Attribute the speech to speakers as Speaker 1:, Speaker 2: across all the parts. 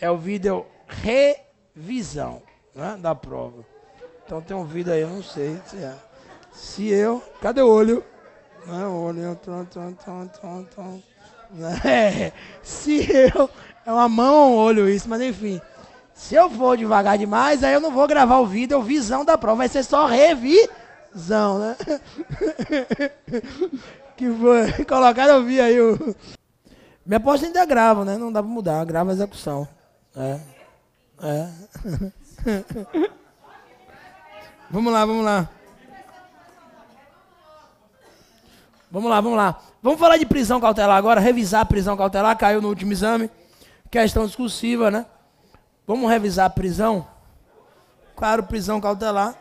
Speaker 1: É o vídeo revisão, né, da prova. Então tem um vídeo aí, eu não sei se é. Se eu... Cadê o olho? Não, o olho... Se eu... É uma mão ou um olho isso, mas enfim. Se eu for devagar demais, aí eu não vou gravar o vídeo, visão da prova. Vai ser só revisão, né? Que foi colocado, eu vi aí o... Minha aposta ainda grava, né? Não dá pra mudar, grava a execução. Vamos lá. Vamos falar de prisão cautelar agora, revisar a prisão cautelar, caiu no último exame. Questão discursiva, né? Vamos revisar a prisão? Claro, prisão cautelar.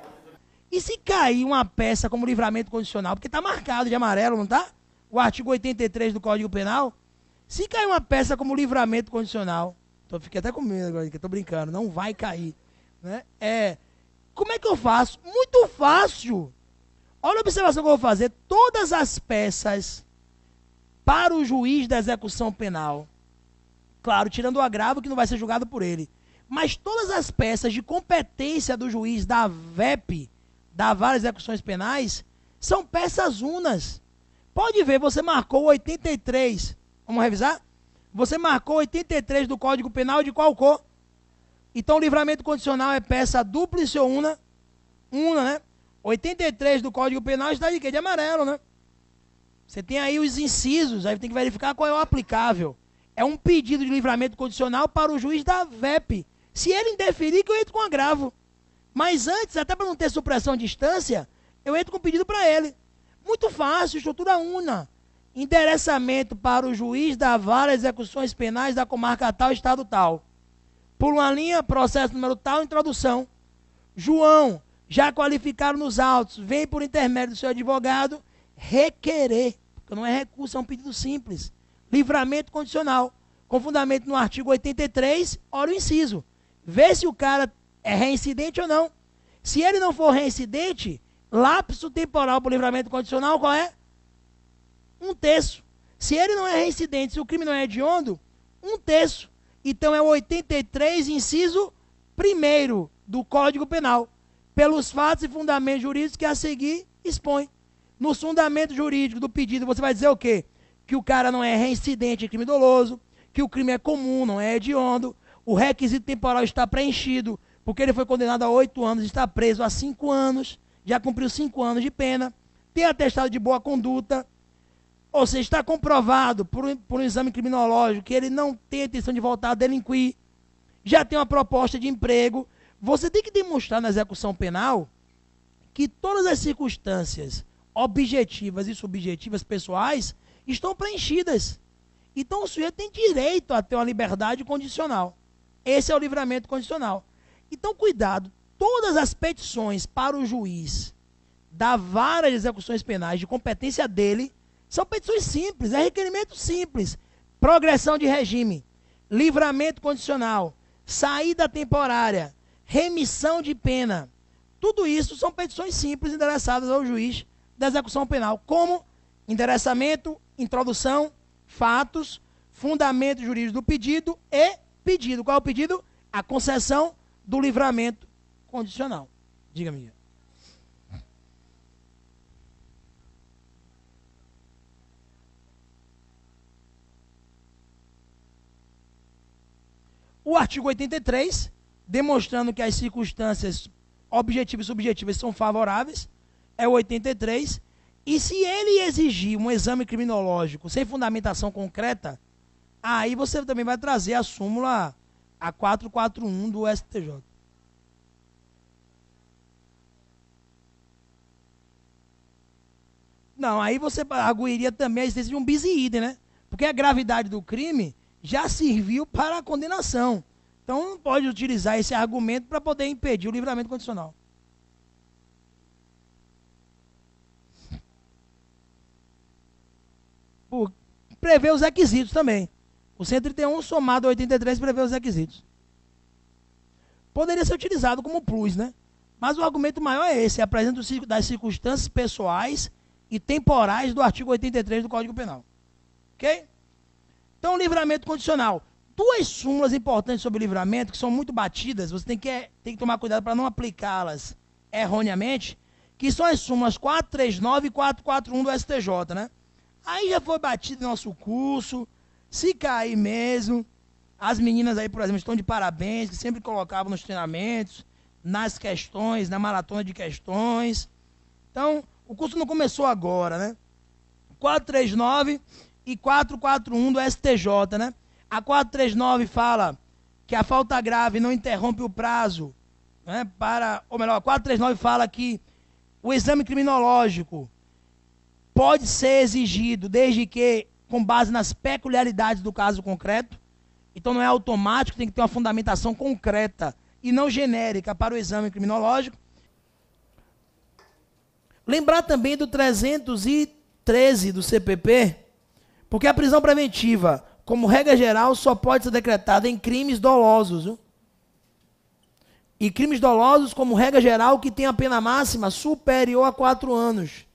Speaker 1: E se cair uma peça como livramento condicional, porque está marcado de amarelo, não está? O artigo 83 do Código Penal. Se cair uma peça como livramento condicional, fiquei até com medo agora, que eu estou brincando, não vai cair. Né? Como é que eu faço? Muito fácil. Olha a observação que eu vou fazer. Todas as peças para o juiz da execução penal, claro, tirando o agravo que não vai ser julgado por ele, mas todas as peças de competência do juiz da VEP, da Vara de Execuções Penais, são peças unas. Pode ver, você marcou 83. Vamos revisar? Você marcou 83 do Código Penal de qual cor? Então, o livramento condicional é peça dúplice ou una? Una, né? 83 do Código Penal está de quê? De amarelo, né? Você tem aí os incisos, aí tem que verificar qual é o aplicável. É um pedido de livramento condicional para o juiz da VEP. Se ele indeferir, que eu entro com agravo. Mas antes, até para não ter supressão de instância, eu entro com pedido para ele. Muito fácil, estrutura una. Endereçamento para o juiz da Vara de Execuções Penais da comarca tal, estado tal. Por uma linha, processo número tal, introdução. João, já qualificado nos autos, vem por intermédio do seu advogado requerer, porque não é recurso, é um pedido simples. Livramento condicional, com fundamento no artigo 83, olha o inciso. Vê se o cara é reincidente ou não. Se ele não for reincidente, lapso temporal para o livramento condicional, qual é? 1/3. Se ele não é reincidente, se o crime não é hediondo, 1/3. Então é o 83, inciso 1º do Código Penal. Pelos fatos e fundamentos jurídicos que a seguir expõe. No fundamento jurídico do pedido, você vai dizer o quê? Que o cara não é reincidente em crime doloso, que o crime é comum, não é hediondo, o requisito temporal está preenchido, porque ele foi condenado a 8 anos, está preso há 5 anos, já cumpriu 5 anos de pena, tem atestado de boa conduta, ou seja, está comprovado por um exame criminológico que ele não tem a intenção de voltar a delinquir, já tem uma proposta de emprego. Você tem que demonstrar na execução penal que todas as circunstâncias objetivas e subjetivas pessoais estão preenchidas. Então o sujeito tem direito a ter uma liberdade condicional. Esse é o livramento condicional. Então cuidado, todas as petições para o juiz da Vara de Execuções Penais de competência dele são petições simples, é requerimento simples. Progressão de regime, livramento condicional, saída temporária, remissão de pena. Tudo isso são petições simples endereçadas ao juiz da execução penal, como endereçamento, introdução, fatos, fundamento jurídico do pedido e pedido. Qual é o pedido? A concessão do livramento condicional. Diga-me. O artigo 83, demonstrando que as circunstâncias objetivas e subjetivas são favoráveis, é o 83, e se ele exigir um exame criminológico sem fundamentação concreta, aí você também vai trazer a súmula a 441 do STJ. Não, aí você arguiria também a existência de um bis in idem, né? Porque a gravidade do crime já serviu para a condenação. Então não pode utilizar esse argumento para poder impedir o livramento condicional. Prevê os requisitos também. O 131 somado ao 83 prevê os requisitos. Poderia ser utilizado como plus, né? Mas o argumento maior é esse, apresenta das circunstâncias pessoais e temporais do artigo 83 do Código Penal. Ok? Então, livramento condicional. duas súmulas importantes sobre o livramento, que são muito batidas, você tem que tomar cuidado para não aplicá-las erroneamente, que são as súmulas 439 e 441 do STJ, né? Aí já foi batido no nosso curso, se cair mesmo, as meninas aí, por exemplo, estão de parabéns, que sempre colocavam nos treinamentos, nas questões, na maratona de questões. Então, o curso não começou agora, né? 439 e 441 do STJ, né? A 439 fala que a falta grave não interrompe o prazo, né? Ou melhor, a 439 fala que o exame criminológico pode ser exigido desde que com base nas peculiaridades do caso concreto. Então não é automático, tem que ter uma fundamentação concreta e não genérica para o exame criminológico. Lembrar também do 313 do CPP, porque a prisão preventiva, como regra geral, só pode ser decretada em crimes dolosos. Viu? E crimes dolosos, como regra geral, que tem a pena máxima superior a 4 anos.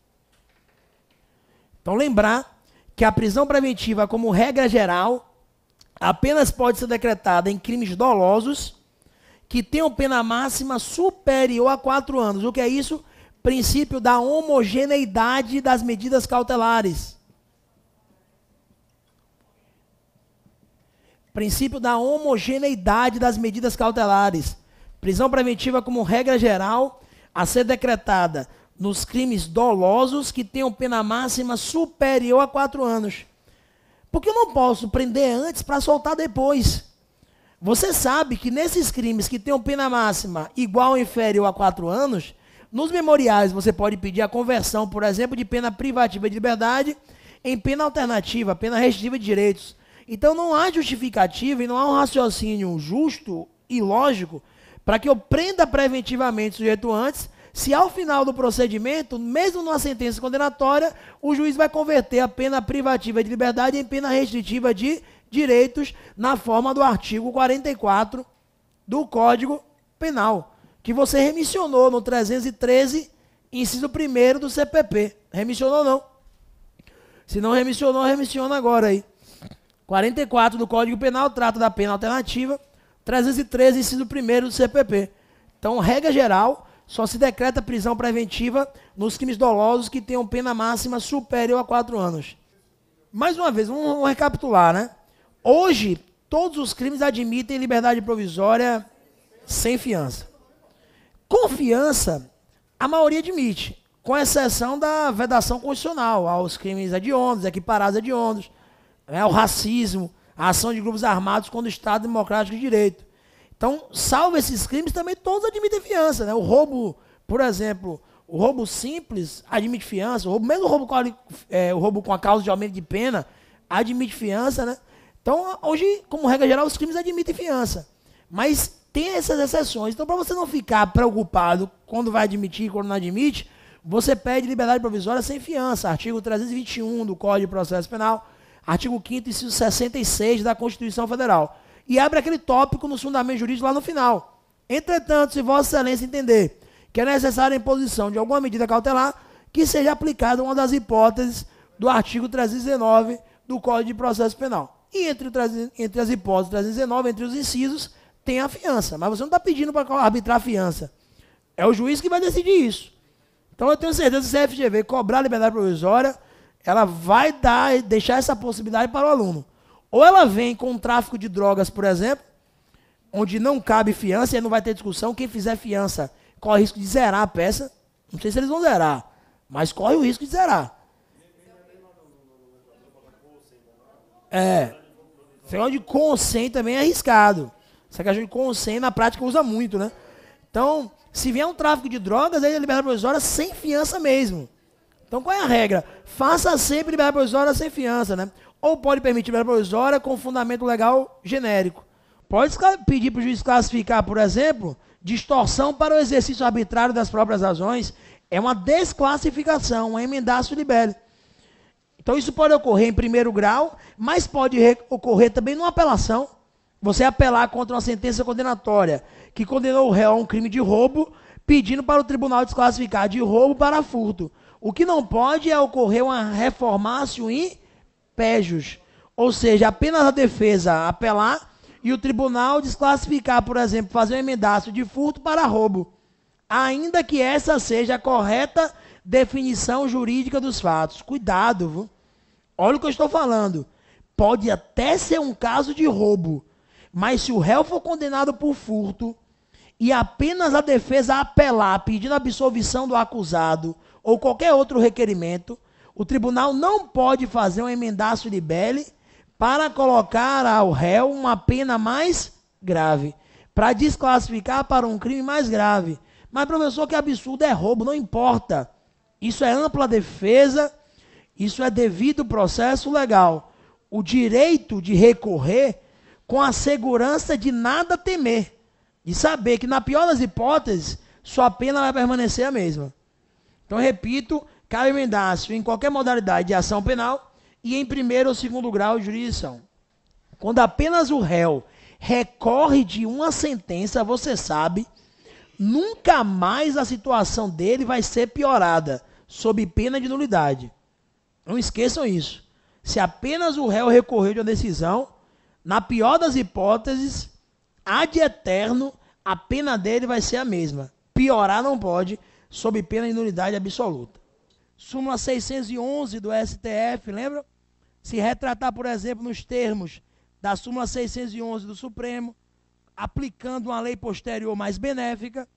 Speaker 1: Então lembrar que a prisão preventiva, como regra geral, apenas pode ser decretada em crimes dolosos que tenham pena máxima superior a 4 anos. O que é isso? Princípio da homogeneidade das medidas cautelares. Princípio da homogeneidade das medidas cautelares. Prisão preventiva como regra geral a ser decretada nos crimes dolosos que tenham pena máxima superior a 4 anos. Porque eu não posso prender antes para soltar depois. Você sabe que nesses crimes que tenham pena máxima igual ou inferior a 4 anos, nos memoriais você pode pedir a conversão, por exemplo, de pena privativa de liberdade em pena alternativa, pena restritiva de direitos. Então não há justificativa e não há um raciocínio justo e lógico para que eu prenda preventivamente o sujeito antes, se ao final do procedimento, mesmo numa sentença condenatória, o juiz vai converter a pena privativa de liberdade em pena restritiva de direitos na forma do artigo 44 do Código Penal, que você remissionou no 313, inciso 1º do CPP. Remissionou não? Se não remissionou, remissiona agora aí. 44 do Código Penal trata da pena alternativa, 313, inciso 1º do CPP. Então, regra geral, só se decreta prisão preventiva nos crimes dolosos que tenham pena máxima superior a 4 anos. Mais uma vez, vamos recapitular, né? Hoje, todos os crimes admitem liberdade provisória sem fiança. Com fiança, a maioria admite, com exceção da vedação constitucional aos crimes hediondos, equiparados hediondos, né, o racismo, a ação de grupos armados contra o Estado Democrático de Direito. Então, salvo esses crimes, também todos admitem fiança. Né? O roubo, por exemplo, o roubo simples admite fiança, mesmo o roubo com a causa de aumento de pena admite fiança. Né? Então, hoje, como regra geral, os crimes admitem fiança. Mas tem essas exceções. Então, para você não ficar preocupado quando vai admitir e quando não admite, você pede liberdade provisória sem fiança. Artigo 321 do Código de Processo Penal, artigo 5º, inciso 66 da Constituição Federal. E abre aquele tópico nos fundamentos jurídicos lá no final. Entretanto, se Vossa Excelência entender que é necessária a imposição de alguma medida cautelar, que seja aplicada uma das hipóteses do artigo 319 do Código de Processo Penal. E entre as hipóteses 319, entre os incisos, tem a fiança. Mas você não está pedindo para arbitrar a fiança. É o juiz que vai decidir isso. Então eu tenho certeza que se a FGV cobrar a liberdade provisória, ela vai deixar essa possibilidade para o aluno. Ou ela vem com um tráfico de drogas, por exemplo, onde não cabe fiança e não vai ter discussão. Quem fizer fiança corre o risco de zerar a peça. Não sei se eles vão zerar, mas corre o risco de zerar. Esse negócio de consent também é arriscado. Essa questão de consent na prática usa muito, né? Então, se vier um tráfico de drogas, aí é liberdade provisória sem fiança mesmo. Então, qual é a regra? Faça sempre liberdade provisória sem fiança, né? Ou pode permitir liberdade provisória com fundamento legal genérico. Pode pedir para o juiz classificar, por exemplo, distorção para o exercício arbitrário das próprias razões. É uma desclassificação, um emendaço libere. Então, isso pode ocorrer em primeiro grau, mas pode ocorrer também numa apelação. Você apelar contra uma sentença condenatória que condenou o réu a um crime de roubo, pedindo para o tribunal desclassificar de roubo para furto. O que não pode é ocorrer uma reformácio in pejus, ou seja, apenas a defesa apelar e o tribunal desclassificar, por exemplo, fazer um emendaço de furto para roubo, ainda que essa seja a correta definição jurídica dos fatos. Cuidado, viu? Olha o que eu estou falando. Pode até ser um caso de roubo, mas se o réu for condenado por furto e apenas a defesa apelar pedindo absolvição do acusado ou qualquer outro requerimento, o tribunal não pode fazer um emendaço libelli para colocar ao réu uma pena mais grave, para desclassificar para um crime mais grave. Mas, professor, que absurdo, é roubo, não importa. Isso é ampla defesa, isso é devido processo legal. O direito de recorrer com a segurança de nada temer, de saber que, na pior das hipóteses, sua pena vai permanecer a mesma. Então, repito, cabe emendácio em qualquer modalidade de ação penal e em primeiro ou segundo grau de jurisdição. Quando apenas o réu recorre de uma sentença, você sabe, nunca mais a situação dele vai ser piorada, sob pena de nulidade. Não esqueçam isso. Se apenas o réu recorreu de uma decisão, na pior das hipóteses, ad eterno, a pena dele vai ser a mesma. Piorar não pode, sob pena de nulidade absoluta. Súmula 611 do STF, lembra? Se retratar, por exemplo, nos termos da súmula 611 do Supremo, aplicando uma lei posterior mais benéfica,